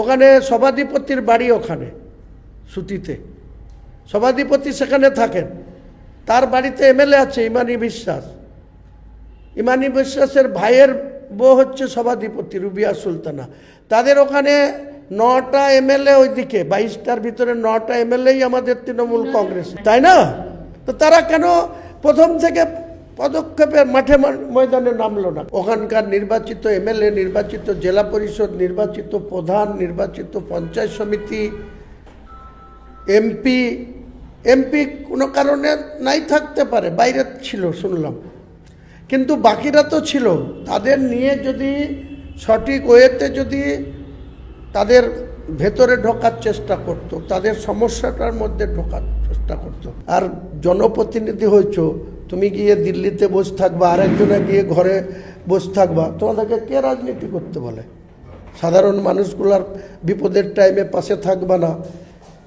ওখানে সভাধিপতির বাড়ি, ওখানে সুতিতে সভাধিপতি সেখানে থাকেন। তার বাড়িতে এমএলএ আছে ইমানি বিশ্বাস। ইমানি বিশ্বাসের ভাইয়ের বউ হচ্ছে সভাধিপতি রুবিয়া সুলতানা। তাদের ওখানে 9টা এমএলএ, ওইদিকে 22টার ভিতরে 9টা এমএলএই আমাদের তৃণমূল কংগ্রেস, তাই না? তো তারা কেন প্রথম থেকে পদক্ষেপের মাঠে ময়দানে নামলো না? ওখানকার নির্বাচিত এমএলএ, নির্বাচিত জেলা পরিষদ, নির্বাচিত প্রধান, নির্বাচিত পঞ্চায়েত সমিতি, এমপি কোনো কারণে নাই থাকতে পারে, বাইরে ছিল শুনলাম, কিন্তু বাকিরা তো ছিল। তাদের নিয়ে যদি সঠিক ওয়েতে যদি তাদের ভেতরে ঢোকার চেষ্টা করত, তাদের সমস্যাটার মধ্যে ঢোকার চেষ্টা করত। আর জনপ্রতিনিধি হয়েছ, তুমি গিয়ে দিল্লিতে বসে থাকবা, আরেকজনে গিয়ে ঘরে বসে থাকবা, তোমাদেরকে কে রাজনীতি করতে বলে? সাধারণ মানুষগুলার বিপদের টাইমে পাশে থাকবা না,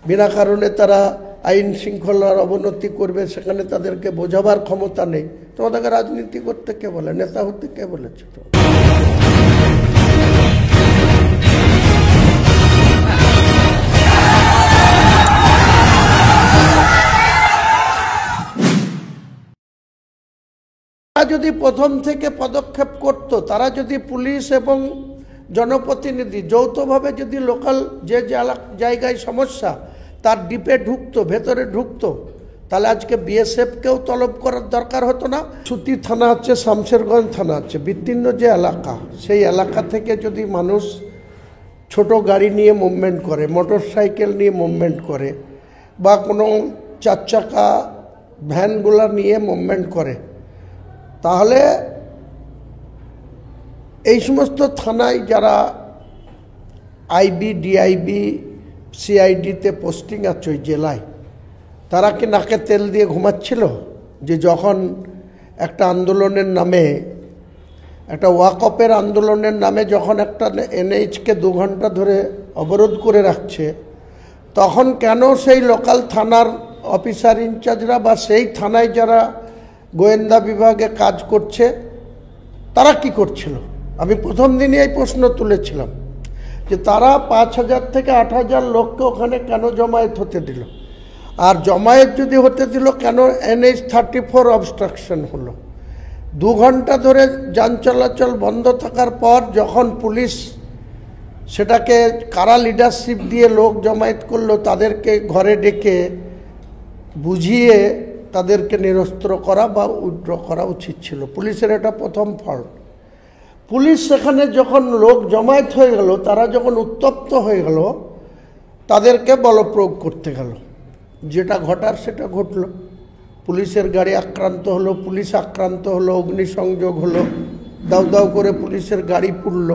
বিনা কারণে তারা আইন শৃঙ্খলার অবনতি করবে, সেখানে তাদেরকে বোঝাবার ক্ষমতা নেই। তোমাদেরকে রাজনীতি করতে কে বলে? নেতা হতে কে বলেছে? যদি প্রথম থেকে পদক্ষেপ করত, তারা যদি পুলিশ এবং জনপ্রতিনিধি যৌথভাবে যদি লোকাল যে জায়গায় সমস্যা তার ডিপে ঢুকতো, ভেতরে ঢুকতো, তাহলে আজকে বিএসএফকেও তলব করার দরকার হতো না। সুতি থানা আছে, শামশেরগঞ্জ থানা আছে, বিস্তীর্ণ যে এলাকা, সেই এলাকা থেকে যদি মানুষ ছোট গাড়ি নিয়ে মুভমেন্ট করে, মোটর সাইকেল নিয়ে মুভমেন্ট করে, বা কোনো 4 চাকা ভ্যানগুলো নিয়ে মুভমেন্ট করে, তাহলে এই সমস্ত থানায় যারা আইবি, ডিআইবি, সিআইডিতে পোস্টিং আছে ওই জেলায়, তারা কি নাকে তেল দিয়ে ঘুমাচ্ছিল? যে যখন একটা আন্দোলনের নামে, একটা ওয়াকফের আন্দোলনের নামে যখন একটা এনএইচকে 2 ঘন্টা ধরে অবরোধ করে রাখছে, তখন কেন সেই লোকাল থানার অফিসার ইনচার্জরা বা সেই থানায় যারা গোয়েন্দা বিভাগে কাজ করছে তারা কি করছিল? আমি প্রথম দিনই এই প্রশ্ন তুলেছিলাম যে তারা 5,000 থেকে 8,000 লোককে ওখানে কেন জমায়েত হতে দিল? আর জমায়েত যদি হতে দিল, কেন NH-34 অবস্ট্রাকশন হলো? 2 ঘন্টা ধরে যান চলাচল বন্ধ থাকার পর যখন পুলিশ সেটাকে কারা লিডারশিপ দিয়ে লোক জমায়েত করলো, তাদেরকে ঘরে ডেকে বুঝিয়ে তাদেরকে নিরস্ত্র করা বা উইথড্র করা উচিত ছিল। পুলিশের এটা প্রথম ফল্ট। পুলিশ সেখানে যখন লোক জমায়েত হয়ে গেল, তারা যখন উত্তপ্ত হয়ে গেল, তাদেরকে বলপ্রয়োগ করতে গেল। যেটা ঘটার সেটা ঘটল। পুলিশের গাড়ি আক্রান্ত হলো, পুলিশ আক্রান্ত হলো, অগ্নিসংযোগ হলো, দাউ দাউ করে পুলিশের গাড়ি পুড়ল।